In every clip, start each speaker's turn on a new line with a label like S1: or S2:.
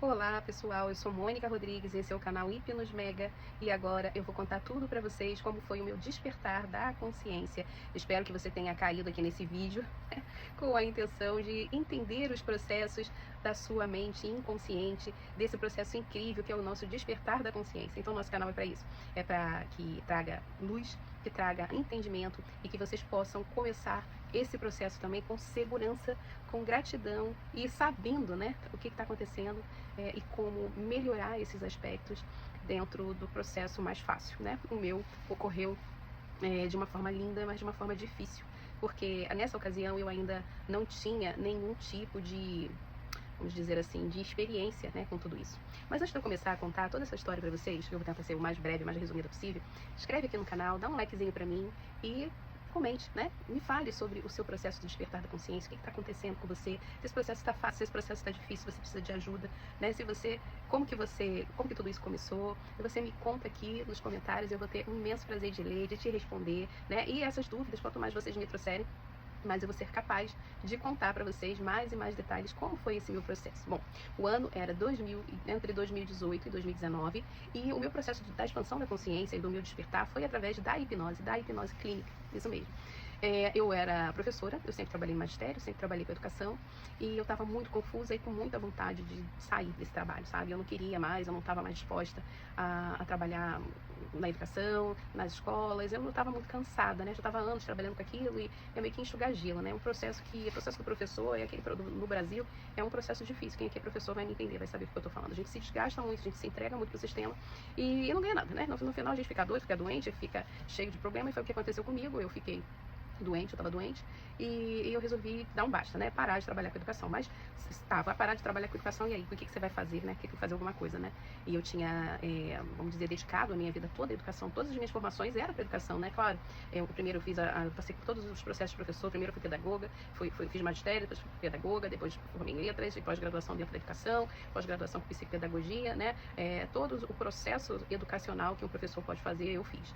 S1: Olá pessoal, eu sou Mônica Rodrigues, esse é o canal Hipnos Mega e agora eu vou contar tudo para vocês como foi o meu despertar da consciência. Espero que você tenha caído aqui nesse vídeo com a intenção de entender os processos da sua mente inconsciente, desse processo incrível que é o nosso despertar da consciência. Então nosso canal é para isso, é para que traga luz, que traga entendimento e que vocês possam começar esse processo também com segurança, com gratidão e sabendo, né, o que está acontecendo e como melhorar esses aspectos dentro do processo mais fácil, né? O meu ocorreu de uma forma linda, mas de uma forma difícil, porque nessa ocasião eu ainda não tinha nenhum tipo de, vamos dizer assim, de experiência, né, com tudo isso. Mas antes de eu começar a contar toda essa história para vocês, eu vou tentar ser o mais breve, o mais resumida possível, escreve aqui no canal, dá um likezinho para mim e comente, né? Me fale sobre o seu processo de despertar da consciência, o que está acontecendo com você, se esse processo está fácil, se esse processo está difícil, se você precisa de ajuda, né? Se você, como que tudo isso começou, e você me conta aqui nos comentários, eu vou ter um imenso prazer de ler, de te responder, né? E essas dúvidas, quanto mais vocês me trouxerem, mas eu vou ser capaz de contar para vocês mais e mais detalhes como foi esse meu processo. Bom, o ano era entre 2018 e 2019 e o meu processo da expansão da consciência e do meu despertar foi através da hipnose clínica, isso mesmo. Eu era professora, eu sempre trabalhei em magistério, sempre trabalhei com educação e eu estava muito confusa e com muita vontade de sair desse trabalho, sabe? Eu não queria mais, eu não estava mais disposta a trabalhar na educação, nas escolas, eu estava muito cansada, né? Já estava anos trabalhando com aquilo e é meio que enxugar gelo, né? O processo do professor é aquele no Brasil é um processo difícil. Quem aqui é professor vai me entender, vai saber o que eu estou falando. A gente se desgasta muito, a gente se entrega muito pro sistema e não ganha nada, né? No final a gente fica doido, fica doente, fica cheio de problema e foi o que aconteceu comigo. Eu fiquei doente, eu estava doente, e eu resolvi dar um basta, né? Parar de trabalhar com educação. Mas vai parar de trabalhar com educação, e aí? O que você vai fazer, né? O que eu fazer alguma coisa, né? E eu tinha, vamos dizer, dedicado a minha vida toda à educação, todas as minhas formações eram para educação, né? Claro, primeiro eu passei por todos os processos de professor, primeiro fui pedagoga, fiz magistério, depois fui pedagoga, depois formei em letras, e pós-graduação dentro da educação, pós-graduação com psicopedagogia, né? Todo o processo educacional que um professor pode fazer, eu fiz.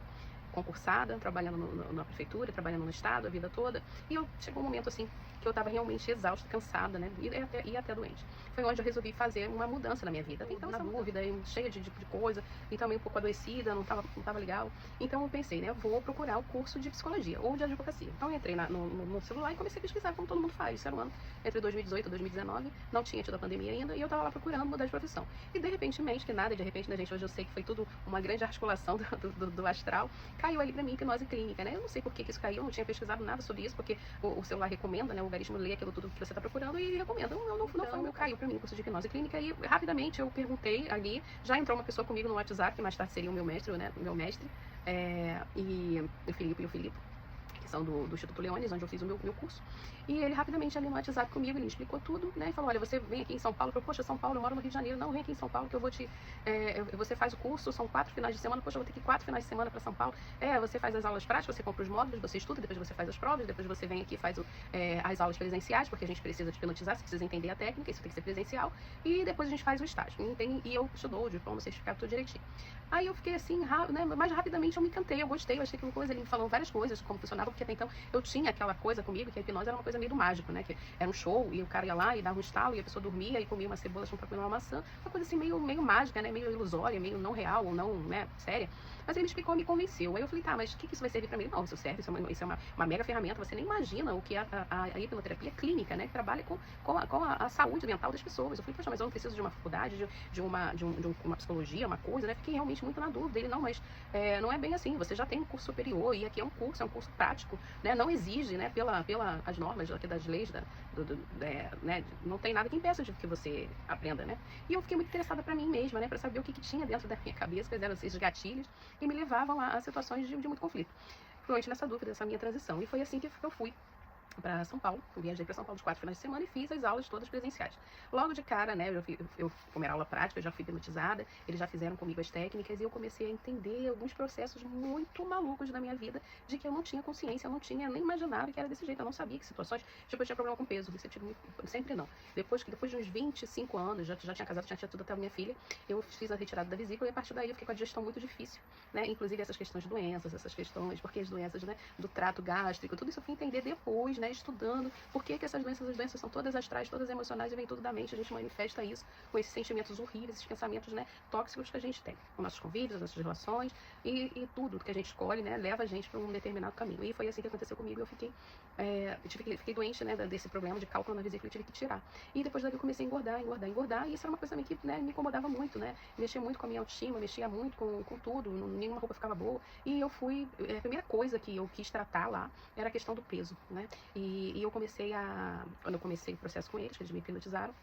S1: Concursada, trabalhando na prefeitura, trabalhando no estado a vida toda, e chegou um momento assim que eu estava realmente exausta, cansada, né, e até doente. Foi onde eu resolvi fazer uma mudança na minha vida. Então, na dúvida, cheia de coisa, e também um pouco adoecida, não tava legal. Então eu pensei, né, eu vou procurar o curso de psicologia ou de advocacia. Então eu entrei no celular e comecei a pesquisar como todo mundo faz. Isso era um ano entre 2018 e 2019, não tinha tido a pandemia ainda, e eu estava lá procurando mudar de profissão. E de repente, né, gente, hoje eu sei que foi tudo uma grande articulação do astral, caiu ali pra mim hipnose clínica, né? Eu não sei por que isso caiu, eu não tinha pesquisado nada sobre isso, porque o celular recomenda, né? O algoritmo lê aquilo tudo que você tá procurando e recomenda. Não foi o meu, caiu pra mim o curso de hipnose clínica e rapidamente eu perguntei ali, já entrou uma pessoa comigo no WhatsApp, que mais tarde seria o meu mestre, né? O meu mestre, e o Filipe, que são do Instituto Leones, onde eu fiz o meu curso. E ele rapidamente ali no WhatsApp comigo, ele me explicou tudo, né? E falou, olha, você vem aqui em São Paulo. Eu falei, poxa, São Paulo, eu moro no Rio de Janeiro. Não, vem aqui em São Paulo que eu vou você faz o curso, são 4 finais de semana. Poxa, eu vou ter que ir 4 finais de semana para São Paulo. Você faz as aulas práticas, você compra os módulos, você estuda, depois você faz as provas, depois você vem aqui e faz as aulas presenciais, porque a gente precisa te hipnotizar, você precisa entender a técnica, isso tem que ser presencial. E depois a gente faz o estágio. E eu estudou o diploma, o certificado, tudo direitinho. Aí eu fiquei assim, né, mais rapidamente eu me encantei, eu gostei, eu achei que uma coisa, ele me falou várias coisas, como funcionava, porque até então eu tinha aquela coisa comigo, que a hipnose era uma coisa meio do mágico, né, que era um show, e o cara ia lá e dava um estalo, e a pessoa dormia e comia uma cebola, tinha pra comer uma maçã, uma coisa assim meio mágica, né, meio ilusória, meio não real, ou não, né, séria. Mas ele me explicou, me convenceu. Aí eu falei, tá, mas o que isso vai servir pra mim? Não, isso serve, isso é uma mega ferramenta, você nem imagina o que é a hipnoterapia clínica, né, que trabalha com a saúde mental das pessoas. Eu falei, poxa, mas eu não preciso de uma faculdade, de uma psicologia, uma coisa, né, fiquei realmente muito na dúvida. Ele, não, mas não é bem assim, você já tem um curso superior, e aqui é um curso prático, né, não exige, né, as normas aqui das leis, né, não tem nada que impeça de que você aprenda, né. E eu fiquei muito interessada pra mim mesma, né, pra saber o que tinha dentro da minha cabeça, quais eram esses gatilhos, e me levavam a situações de muito conflito. Fluente nessa dúvida, essa minha transição. E foi assim que eu fui para São Paulo, eu viajei para São Paulo de 4 finais de semana e fiz as aulas todas presenciais. Logo de cara, né, como era aula prática, eu já fui hipnotizada, eles já fizeram comigo as técnicas e eu comecei a entender alguns processos muito malucos da minha vida, de que eu não tinha consciência, eu não tinha, nem imaginava que era desse jeito, eu não sabia que situações, tipo, eu tinha problema com peso, sempre não. Depois de uns 25 anos, já tinha casado, tinha tudo até a minha filha, eu fiz a retirada da vesícula e a partir daí eu fiquei com a digestão muito difícil, né, inclusive essas questões de doenças, essas questões, porque as doenças, né, do trato gástrico, tudo isso eu fui entender depois, né, estudando por que essas doenças, as doenças são todas astrais, todas emocionais e vem tudo da mente. A gente manifesta isso com esses sentimentos horríveis, esses pensamentos, né, tóxicos que a gente tem. Os nossos convívios, as nossas relações e tudo que a gente escolhe, né, leva a gente para um determinado caminho. E foi assim que aconteceu comigo. Eu fiquei doente, né, desse problema de cálculo na vesícula, eu tive que tirar. E depois daí eu comecei a engordar. E isso era uma coisa também que, né, me incomodava muito, né? Mexia muito com a minha autoestima, mexia muito com tudo, nenhuma roupa ficava boa. E eu fui, a primeira coisa que eu quis tratar lá era a questão do peso, né? E eu comecei quando eu comecei o processo com eles, que eles me hipnotizaram,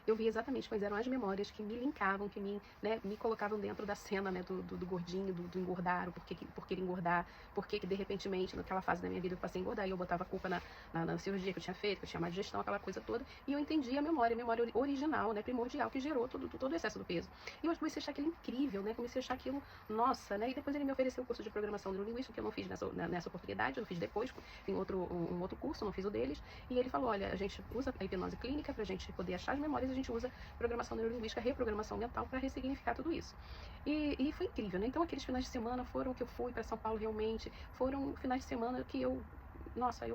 S1: eu vi exatamente quais eram as memórias que me linkavam, que me colocavam dentro da cena, né, do gordinho, do engordar, o porquê ele engordar, porquê que de repentemente, naquela fase da minha vida, eu passei a engordar, e eu botava a culpa na cirurgia que eu tinha feito, que eu tinha má digestão, aquela coisa toda, e eu entendi a memória original, né, primordial, que gerou todo o excesso do peso. E eu comecei a achar aquilo incrível, né, comecei a achar aquilo, nossa, né, e depois ele me ofereceu o curso de programação neurolinguística, que eu não fiz nessa oportunidade, eu fiz depois, em um outro curso, não fiz o deles, e ele falou, olha, a gente usa a hipnose clínica pra gente poder achar as memórias, a gente usa programação neurolinguística, reprogramação mental para ressignificar tudo isso. E foi incrível, né? Então aqueles finais de semana foram que eu fui para São Paulo realmente, foram finais de semana que eu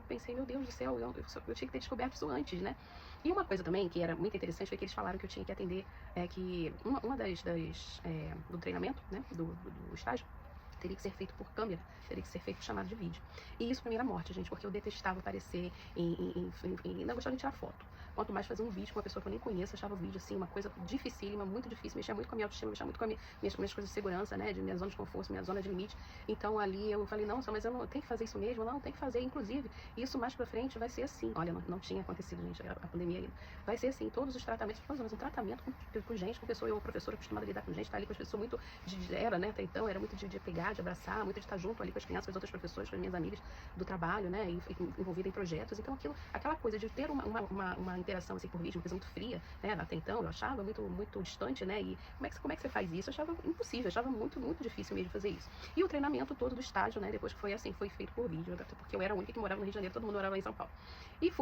S1: pensei, meu Deus do céu, eu tinha que ter descoberto isso antes, né? E uma coisa também que era muito interessante foi que eles falaram que eu tinha que atender, que uma do treinamento, né, do estágio, teria que ser feito por câmera, teria que ser feito por chamada de vídeo. E isso pra mim era morte, gente, porque eu detestava aparecer não gostava de tirar foto. Quanto mais fazer um vídeo com uma pessoa que eu nem conheço, achava o vídeo, assim, uma coisa dificílima, muito difícil, mexia muito com a minha autoestima, mexia muito com minhas coisas de segurança, né, de minha zona de conforto, minha zona de limite. Então ali eu falei, não, mas eu não tenho que fazer isso mesmo, não, tem que fazer, inclusive, isso mais pra frente vai ser assim. Olha, não tinha acontecido, gente, a pandemia ainda. Vai ser assim, todos os tratamentos, mas um tratamento com gente, com pessoa, eu, professora, acostumada a lidar com gente, tá ali com as pessoas muito, né, até então, era muito de pegar, de abraçar, muito de estar junto ali com as crianças, com as outras professoras, com as minhas amigas do trabalho, né, e envolvida em projetos. Então aquela coisa de ter uma interação assim por vídeo, uma coisa muito fria, né, até então eu achava muito distante, né, e como é que você faz isso? Eu achava impossível, eu achava muito difícil mesmo fazer isso. E o treinamento todo do estágio, né, depois que foi assim, foi feito por vídeo, até porque eu era a única que morava no Rio de Janeiro, todo mundo morava em São Paulo. E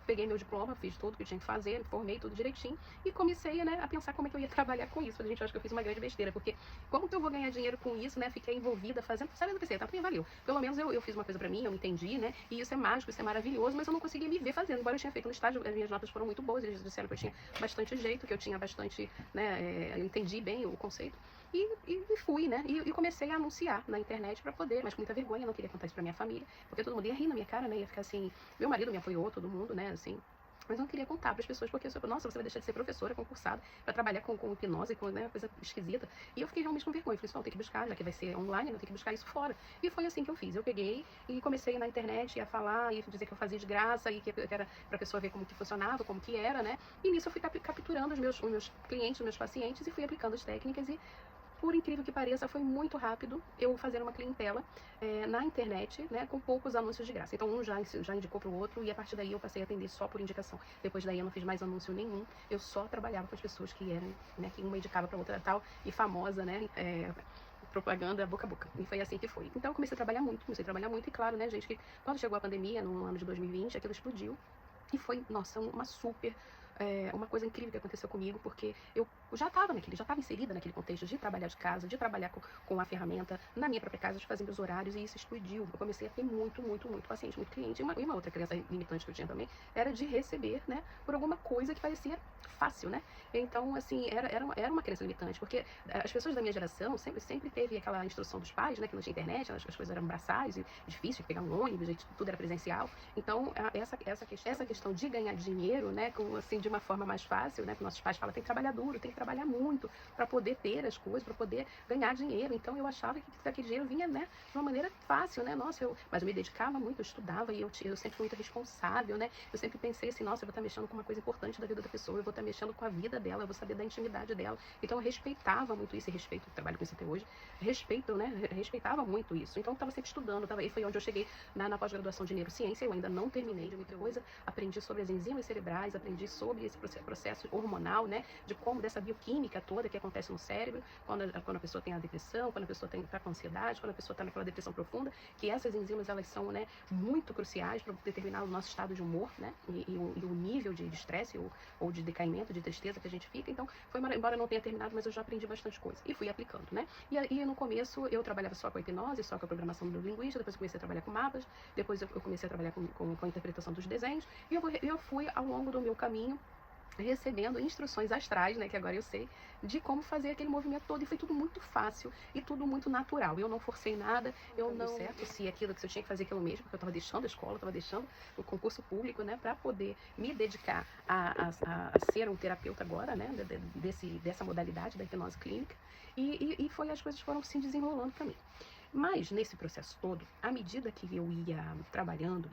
S1: peguei meu diploma, fiz tudo que eu tinha que fazer, formei tudo direitinho e comecei, né, a pensar como é que eu ia trabalhar com isso. Gente, eu acho que eu fiz uma grande besteira, porque como que eu vou ganhar dinheiro com isso, né, fiquei envolvida fazendo, sabe o que você, tá, valeu. Pelo menos eu fiz uma coisa pra mim, eu entendi, né, e isso é mágico, isso é maravilhoso, mas eu não conseguia me ver fazendo. Embora eu tinha feito no estágio, as minhas notas foram muito boas, eles disseram que eu tinha bastante jeito, que eu tinha bastante, né, eu entendi bem o conceito. E fui, né, e comecei a anunciar na internet pra poder, mas com muita vergonha, eu não queria contar isso pra minha família, porque todo mundo ia rir na minha cara, né, ia ficar assim, meu marido me apoiou, todo mundo, né, assim, mas eu não queria contar para as pessoas, porque, nossa, você vai deixar de ser professora concursada para trabalhar com hipnose, com, né, coisa esquisita. E eu fiquei realmente com vergonha. Falei, tem que buscar, já que vai ser online, eu tenho que buscar isso fora. E foi assim que eu fiz. Eu peguei e comecei na internet a falar e dizer que eu fazia de graça e que era para a pessoa ver como que funcionava, como que era, né? E nisso eu fui capturando os meus clientes, os meus pacientes e fui aplicando as técnicas e, por incrível que pareça, foi muito rápido eu fazer uma clientela na internet, né, com poucos anúncios de graça. Então um já indicou para o outro e a partir daí eu passei a atender só por indicação. Depois daí eu não fiz mais anúncio nenhum, eu só trabalhava com as pessoas que eram, né, que uma indicava para outra tal e famosa, né, propaganda boca a boca. E foi assim que foi. Então eu comecei a trabalhar muito e claro, né, gente, que quando chegou a pandemia, no ano de 2020, aquilo explodiu. E foi, nossa, uma coisa incrível que aconteceu comigo, porque eu já estava inserida naquele contexto de trabalhar de casa, de trabalhar com a ferramenta na minha própria casa, de fazer meus horários, e isso explodiu. Eu comecei a ter muito paciente, muito cliente. E uma outra criança limitante que eu tinha também era de receber, né, por alguma coisa que parecia fácil, né? Então, assim, era uma crença limitante, porque as pessoas da minha geração sempre teve aquela instrução dos pais, né, que não tinha internet, as coisas eram braçais e difícil, pegar um ônibus, tudo era presencial. Então, essa questão de ganhar dinheiro, né, assim, de uma forma mais fácil, né, que nossos pais falam, tem que trabalhar duro, tem que trabalhar muito para poder ter as coisas, para poder ganhar dinheiro. Então, eu achava que aquele dinheiro vinha, né, de uma maneira fácil, né, nossa, mas eu me dedicava muito, eu estudava e eu sempre fui muito responsável, né, eu sempre pensei assim, nossa, eu vou estar mexendo com uma coisa importante da vida da pessoa, eu vou estar mexendo com a vida dela, eu vou saber da intimidade dela. Então eu respeitava muito isso, e respeito, trabalho com isso até hoje, respeitava muito isso. Então eu estava sempre estudando, e foi onde eu cheguei na pós-graduação de neurociência. Eu ainda não terminei de muita coisa, aprendi sobre as enzimas cerebrais, aprendi sobre sobre esse processo hormonal, né? De como, dessa bioquímica toda que acontece no cérebro, quando a pessoa tem a depressão, quando a pessoa está com ansiedade, quando a pessoa está naquela depressão profunda, que essas enzimas, elas são, né, muito cruciais para determinar o nosso estado de humor, né? E o nível de estresse ou de decaimento, de tristeza que a gente fica. Então, embora não tenha terminado, mas eu já aprendi bastante coisa. E fui aplicando, né? E aí, no começo, eu trabalhava só com a hipnose, só com a programação neurolinguística, depois comecei a trabalhar com mapas, depois eu comecei a trabalhar com a interpretação dos desenhos, e eu fui, ao longo do meu caminho, recebendo instruções astrais, né, que agora eu sei, de como fazer aquele movimento todo, e foi tudo muito fácil e tudo muito natural. Eu não forcei nada, eu não certo se eu tinha que fazer aquilo mesmo, porque eu estava deixando a escola, estava deixando o concurso público, né, para poder me dedicar a ser um terapeuta agora, né, dessa modalidade da hipnose clínica, e as coisas foram se desenrolando para mim. Mas nesse processo todo, à medida que eu ia trabalhando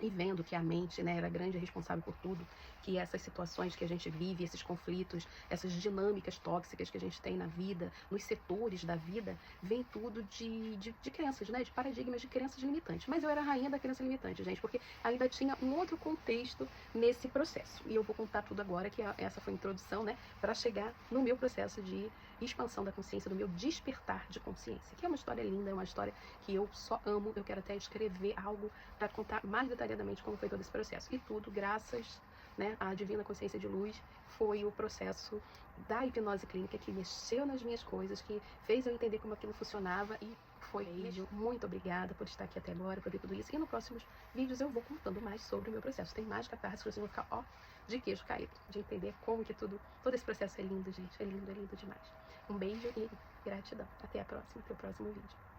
S1: e vendo que a mente, né, era a grande responsável por tudo, que essas situações que a gente vive, esses conflitos, essas dinâmicas tóxicas que a gente tem na vida, nos setores da vida, vem tudo de crenças, né, de paradigmas de crenças limitantes. Mas eu era a rainha da crença limitante, gente, porque ainda tinha um outro contexto nesse processo. E eu vou contar tudo agora, que essa foi a introdução, né, para chegar no meu processo de expansão da consciência, do meu despertar de consciência, que é uma história linda, é uma história que eu só amo. Eu quero até escrever algo para contar mais detalhadamente como foi todo esse processo. E tudo graças, né, à divina consciência de luz. Foi o processo da hipnose clínica que mexeu nas minhas coisas, que fez eu entender como aquilo funcionava, e foi vídeo. Muito obrigada por estar aqui até agora, por ver tudo isso. E nos próximos vídeos eu vou contando mais sobre o meu processo. Tem mais catarse que vocês vão ficar, de queijo caído, de entender como que todo esse processo é lindo, gente. É lindo demais. Um beijo e gratidão. Até a próxima, até o próximo vídeo.